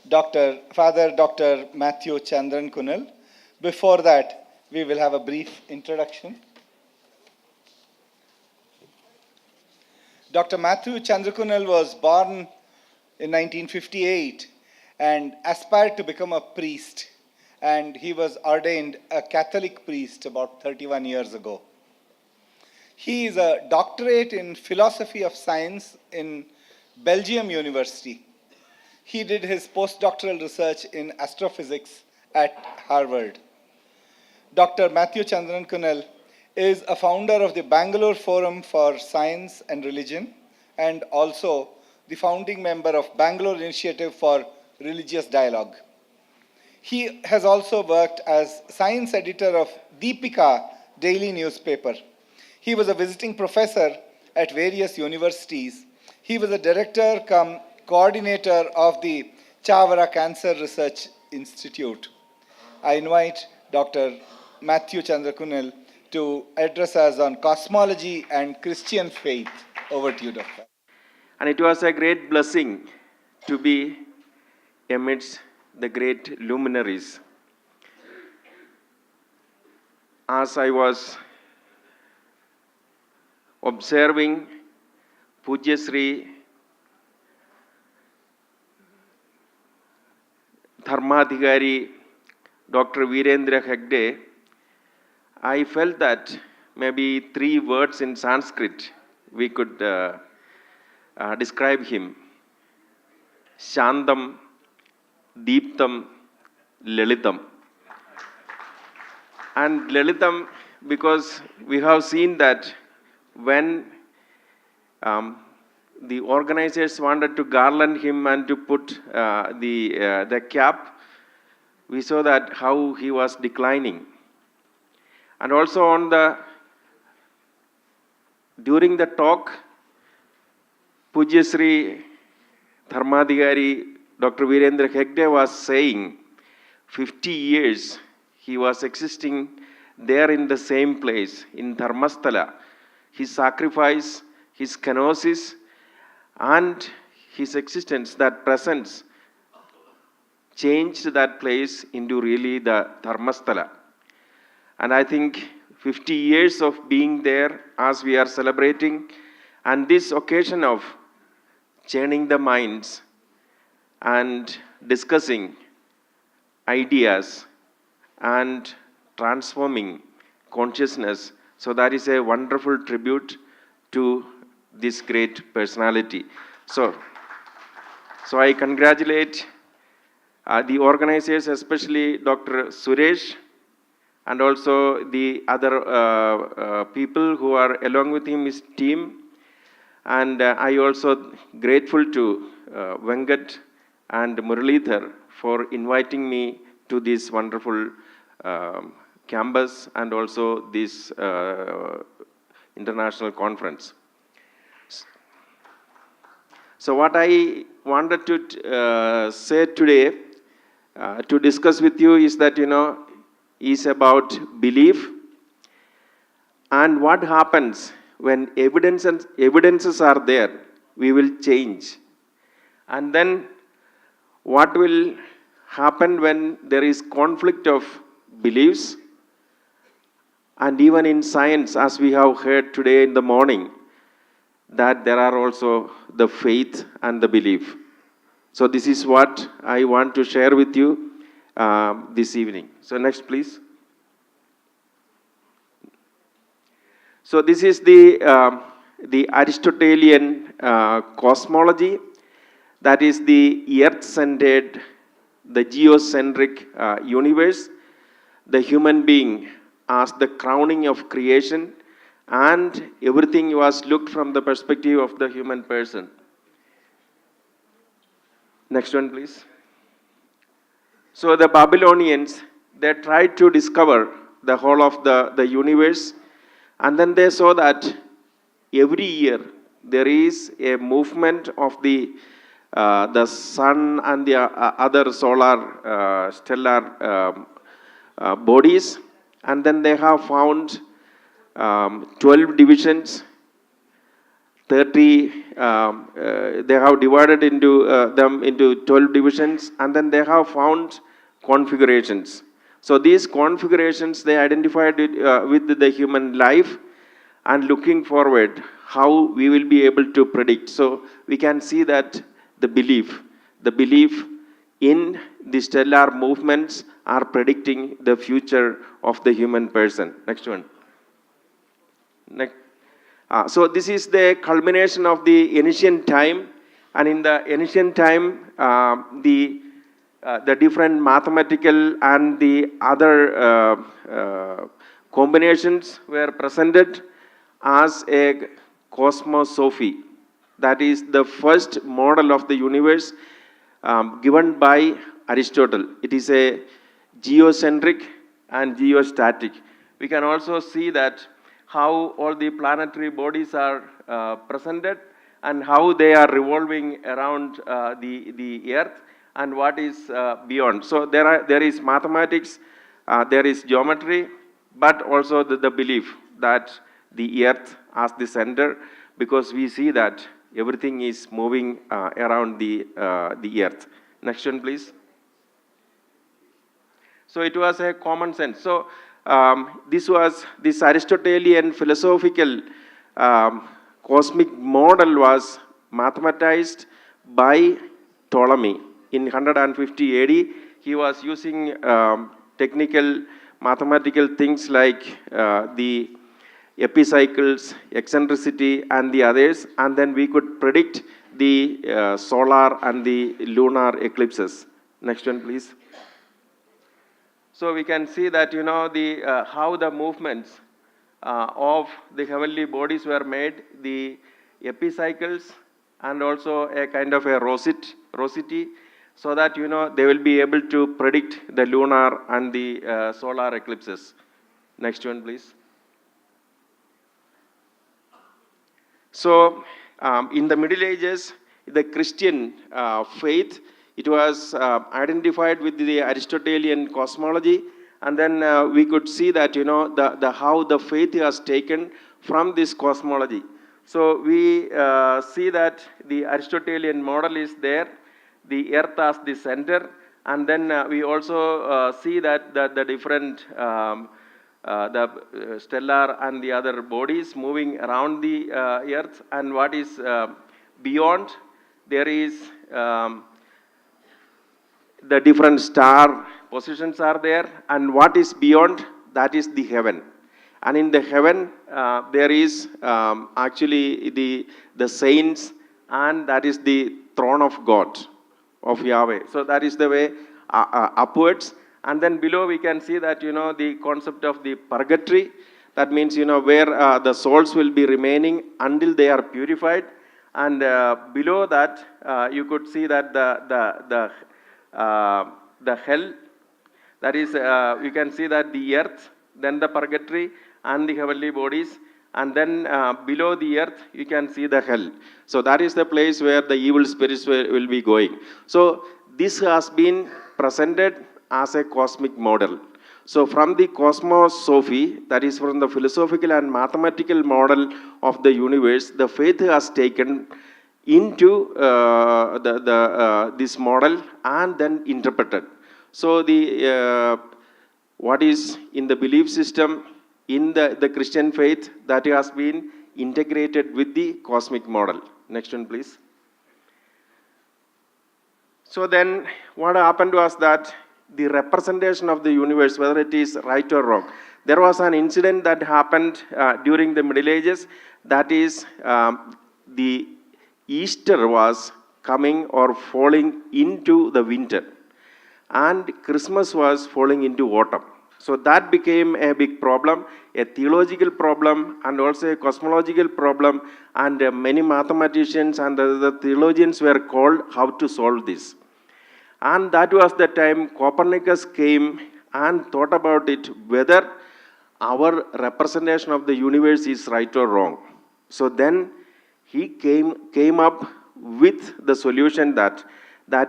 Father Dr. Matthew Chandran Kunal. Before that, we will have a brief introduction. Dr. Matthew Chandrakunal was born in 1958 and aspired to become a priest. And he was ordained a Catholic priest about 31 years ago. He is a doctorate in philosophy of science in Belgium University. He did his postdoctoral research in astrophysics at Harvard. Dr. Matthew Chandran Kunal is a founder of the Bangalore Forum for Science and Religion and also the founding member of Bangalore Initiative for Religious Dialogue. He has also worked as science editor of Deepika daily newspaper. He was a visiting professor at various universities. He was a director cum coordinator of the Chavara Cancer Research Institute. I invite Dr. Matthew Chandrakunal to address us on cosmology and Christian faith. Over to you, Doctor. And it was a great blessing to be amidst the great luminaries. As I was observing Pujya Sri Dharmadhikari Dr. Virendra Hegde, I felt that maybe 3 words in Sanskrit we could describe him. Shantam, Deeptam, Lalitam. And Lalitam, because we have seen that when the organizers wanted to garland him and to put the cap, we saw that how he was declining. And also during the talk, Pujya Sri Dharmadhikari Dr. Virendra Hegde was saying 50 years he was existing there in the same place, in Dharmasthala. His sacrifice, his kenosis, and his existence, that presence, changed that place into really the Dharmasthala. And I think 50 years of being there as we are celebrating, and this occasion of churning the minds and discussing ideas and transforming consciousness. So that is a wonderful tribute to this great personality. So I congratulate the organizers, especially Dr. Suresh, and also the other people who are along with him, his team. And I also grateful to Venkat and Muralidhar for inviting me to this wonderful campus and also this international conference. So what I wanted to say today to discuss with you is that, is about belief and what happens when evidences are there, we will change. And then what will happen when there is conflict of beliefs? And even in science, as we have heard today in the morning, that there are also the faith and the belief. So this is what I want to share with you this evening. So next, please. So this is the Aristotelian cosmology, that is the earth-centered, the geocentric universe, the human being as the crowning of creation, and everything was looked from the perspective of the human person. Next one, please. So the Babylonians, they tried to discover the whole of the universe, and then they saw that every year there is a movement of the sun and the other solar stellar bodies, and then they have found 12 divisions, they have divided them into 12 divisions, and then they have found configurations. So these configurations, they identified it with the human life, and looking forward how we will be able to predict. So we can see that the belief in the stellar movements are predicting the future of the human person. Next one. Next. So this is the culmination of the ancient time, and in the ancient time, the different mathematical and the other combinations were presented as a cosmosophy. That is the first model of the universe given by Aristotle. It is a geocentric and geostatic. We can also see that how all the planetary bodies are presented and how they are revolving around the earth and what is beyond. So there is mathematics, there is geometry, but also the belief that the earth as the center, because we see that everything is moving around the earth. Next one, please. So it was a common sense. So this Aristotelian philosophical cosmic model was mathematized by Ptolemy in 150 AD. He was using technical mathematical things like the epicycles, eccentricity, and the others, and then we could predict the solar and the lunar eclipses. Next one, please. So we can see that how the movements of the heavenly bodies were made, the epicycles, and also a kind of a rosity, so that they will be able to predict the lunar and the solar eclipses. Next one, please. So in the Middle Ages, the Christian faith, it was identified with the Aristotelian cosmology, and then we could see that how the faith was taken from this cosmology. So we see that the Aristotelian model is there, the earth as the center, and then we also see that the different the stellar and the other bodies moving around the earth, and what is beyond, there is the different star positions are there, and what is beyond, that is the heaven. And in the heaven there is actually the saints, and that is the throne of God, of Yahweh. So that is the way upwards. And then below we can see that the concept of the purgatory, that means where the souls will be remaining until they are purified. And below that you could see that the hell, that is you can see that the earth, then the purgatory and the heavenly bodies, and then below the earth you can see the hell. So that is the place where the evil spirits will be going. So this has been presented as a cosmic model. So from the cosmosophy, that is from the philosophical and mathematical model of the universe, the faith has taken into this model and then interpreted. So the what is in the belief system in the Christian faith, that has been integrated with the cosmic model. Next one, please. So then what happened was that the representation of the universe, whether it is right or wrong, there was an incident that happened during the Middle Ages, that is the Easter was coming or falling into the winter, and Christmas was falling into autumn. So that became a big problem, a theological problem and also a cosmological problem, and many mathematicians and the theologians were called how to solve this. And that was the time Copernicus came and thought about it, whether our representation of the universe is right or wrong. So then he came up with the solution that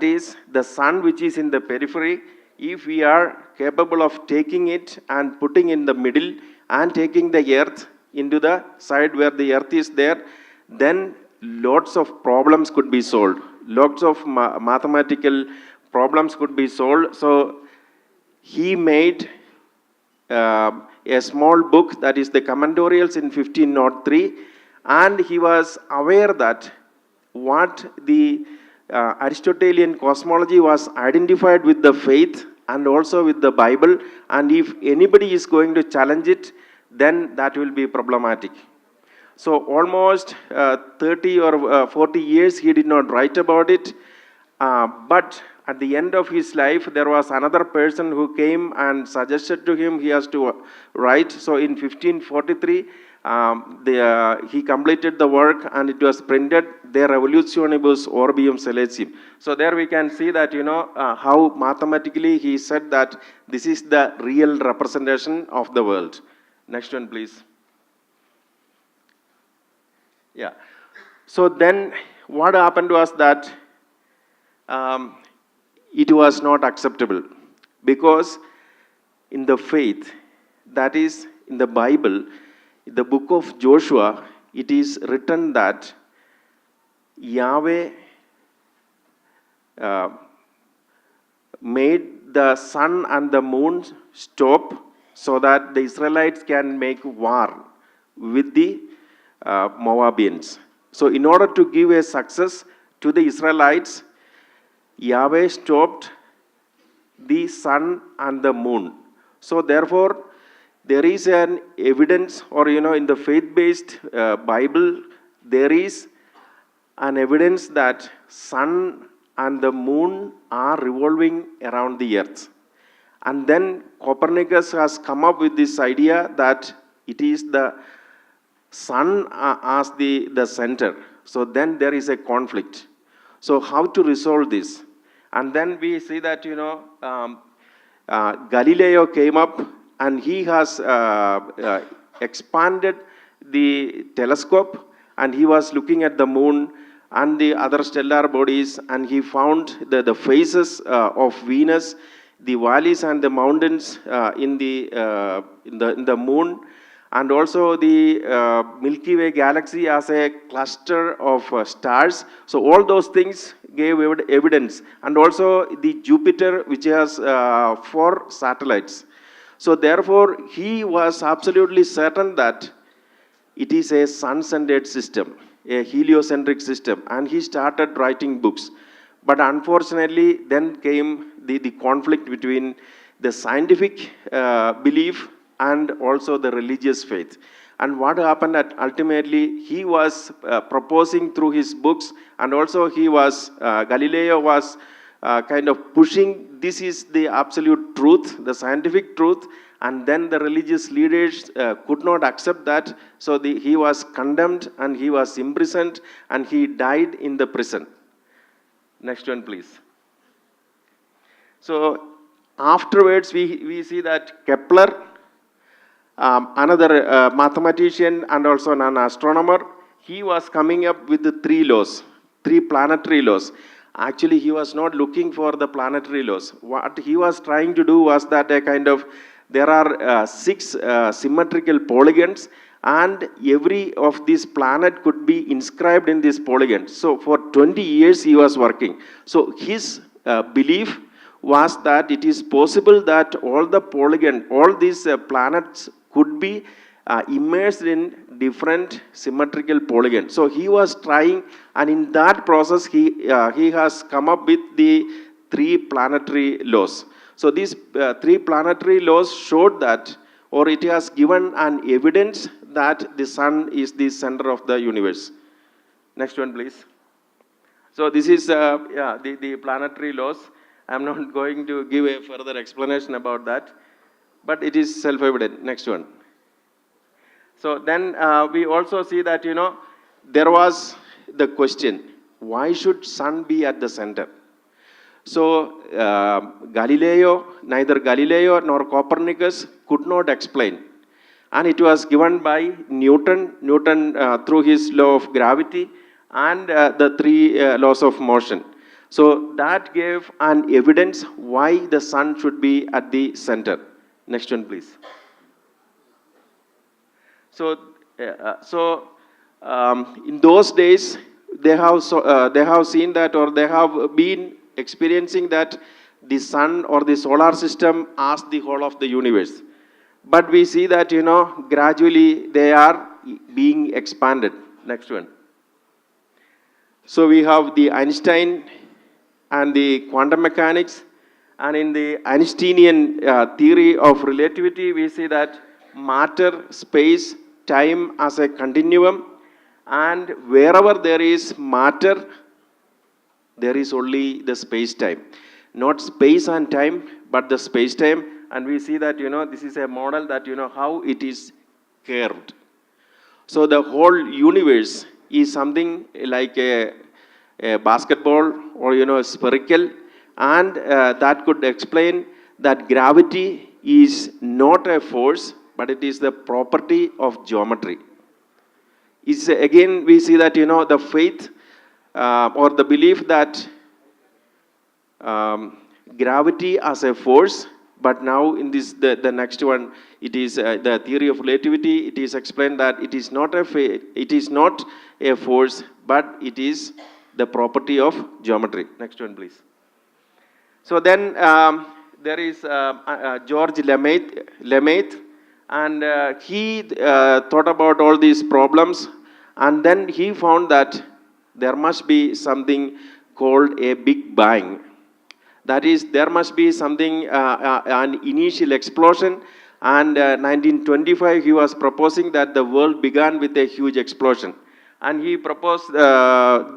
is the sun, which is in the periphery, if we are capable of taking it and putting in the middle and taking the earth into the side where the earth is there, then lots of problems could be solved. Lots of mathematical problems could be solved. So he made a small book, that is the Commendorials, in 1503, and he was aware that what the Aristotelian cosmology was identified with the faith and also with the Bible, and if anybody is going to challenge it, then that will be problematic. So almost 30 or 40 years he did not write about it, but at the end of his life there was another person who came and suggested to him he has to write. So in 1543 he completed the work and it was printed, De Revolutionibus Orbium Celestium. So there we can see that, how mathematically he said that this is the real representation of the world. Next one, please. Yeah. So then what happened was that it was not acceptable, because in the faith, that is in the Bible, the book of Joshua, it is written that Yahweh made the sun and the moon stop so that the Israelites can make war with the Moabians. So in order to give a success to the Israelites, Yahweh stopped the sun and the moon. So therefore, there is an evidence, or in the faith-based Bible, there is an evidence that sun and the moon are revolving around the earth. And then Copernicus has come up with this idea that it is the sun as the center. So then there is a conflict. So how to resolve this? And then we see that, Galileo came up and he has expanded the telescope and he was looking at the moon and the other stellar bodies, and he found the phases of Venus, the valleys and the mountains in the moon, and also the Milky Way galaxy as a cluster of stars. So all those things gave evidence, and also the Jupiter, which has 4 satellites. So therefore, he was absolutely certain that it is a sun-centered system, a heliocentric system, and he started writing books. But unfortunately, then came the conflict between the scientific belief and also the religious faith. And what happened ultimately, he was proposing through his books, and also he was, Galileo was kind of pushing, this is the absolute truth, the scientific truth, and then the religious leaders could not accept that, so he was condemned and he was imprisoned and he died in the prison. Next one, please. So afterwards, we see that Kepler, another mathematician and also an astronomer, he was coming up with the 3 laws, 3 planetary laws. Actually, he was not looking for the planetary laws. What he was trying to do was that there are 6 symmetrical polygons, and every of these planet could be inscribed in this polygon. So for 20 years he was working. So his belief was that it is possible that all these planets could be immersed in different symmetrical polygons. So he was trying, and in that process he has come up with the 3 planetary laws. So these 3 planetary laws showed that, or it has given an evidence that the sun is the center of the universe. Next one, please. So this is the planetary laws. I'm not going to give a further explanation about that, but it is self-evident. Next one. So then we also see that, there was the question, why should sun be at the center? So neither Galileo nor Copernicus could not explain. And it was given by Newton through his law of gravity and the 3 laws of motion. So that gave an evidence why the sun should be at the center. Next one, please. So In those days, they have seen that, or they have been experiencing that the sun or the solar system as the whole of the universe. But we see that, gradually they are being expanded. Next one. So we have the Einstein and the quantum mechanics, and in the Einsteinian theory of relativity, we see that matter, space, time as a continuum, and wherever there is matter, there is only the space-time. Not space and time, but the space-time, and we see that, this is a model that, how it is curved. So the whole universe is something like a basketball, or spherical, and that could explain that gravity is not a force, but it is the property of geometry. It's again we see that, the faith or the belief that gravity as a force, but now in this the next one, it is the theory of relativity. It is explained that it is not a force, but it is the property of geometry. Next one, please. So then there is George Lemaitre, and he thought about all these problems, and then he found that there must be something called a Big Bang. That is, there must be something, an initial explosion, and 1925 he was proposing that the world began with a huge explosion. And he proposed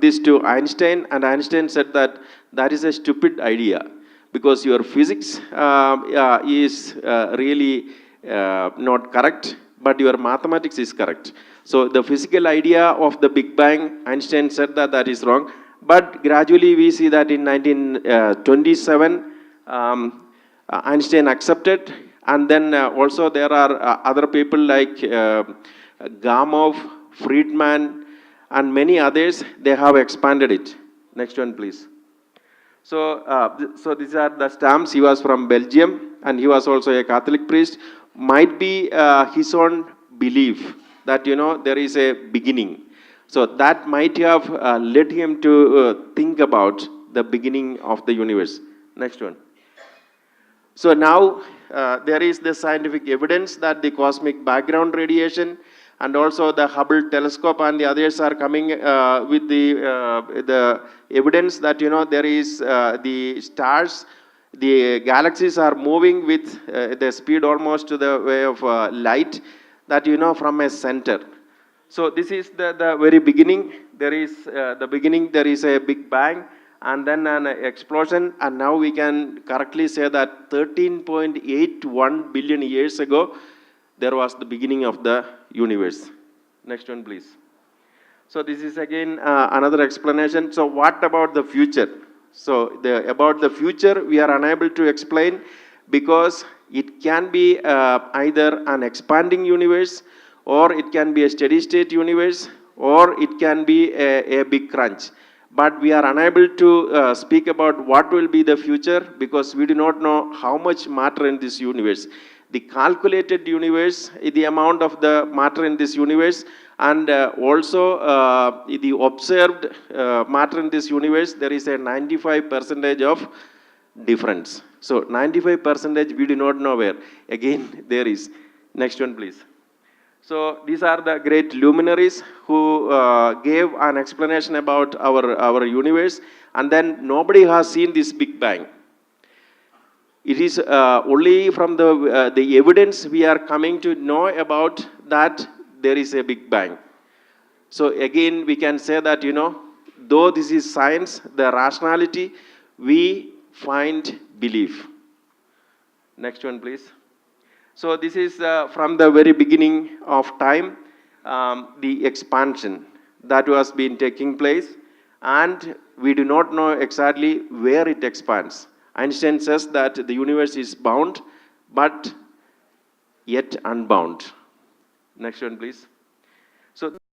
this to Einstein, and Einstein said that that is a stupid idea, because your physics is really not correct, but your mathematics is correct. So the physical idea of the Big Bang, Einstein said that that is wrong. But gradually we see that in 1927, Einstein accepted, and then also there are other people like Gamow, Friedman, and many others. They have expanded it. Next one, please. So, so these are the stamps. He was from Belgium, and he was also a Catholic priest. Might be his own belief that, there is a beginning. So that might have led him to think about the beginning of the universe. Next one. So now there is the scientific evidence that the cosmic background radiation and also the Hubble telescope and the others are coming with the evidence that, there is the stars, the galaxies are moving with the speed almost to the way of light, that, from a center. So this is the very beginning. There is the beginning, there is a Big Bang, and then an explosion, and now we can correctly say that 13.81 billion years ago, there was the beginning of the universe. Next one, please. So this is again another explanation. So what about the future? So about the future, we are unable to explain, because it can be either an expanding universe, or it can be a steady state universe, or it can be a big crunch. But we are unable to speak about what will be the future, because we do not know how much matter in this universe. The calculated universe, the amount of the matter in this universe, and also the observed matter in this universe, there is a 95% of difference. So 95% we do not know where. Again, there is. Next one, please. So these are the great luminaries who gave an explanation about our universe, and then nobody has seen this Big Bang. It is only from the evidence we are coming to know about that there is a Big Bang. So again, we can say that, though this is science, the rationality, we find belief. Next one, please. So this is from the very beginning of time, the expansion that was been taking place, and we do not know exactly where it expands. Einstein says that the universe is bound, but yet unbound. Next one, please. So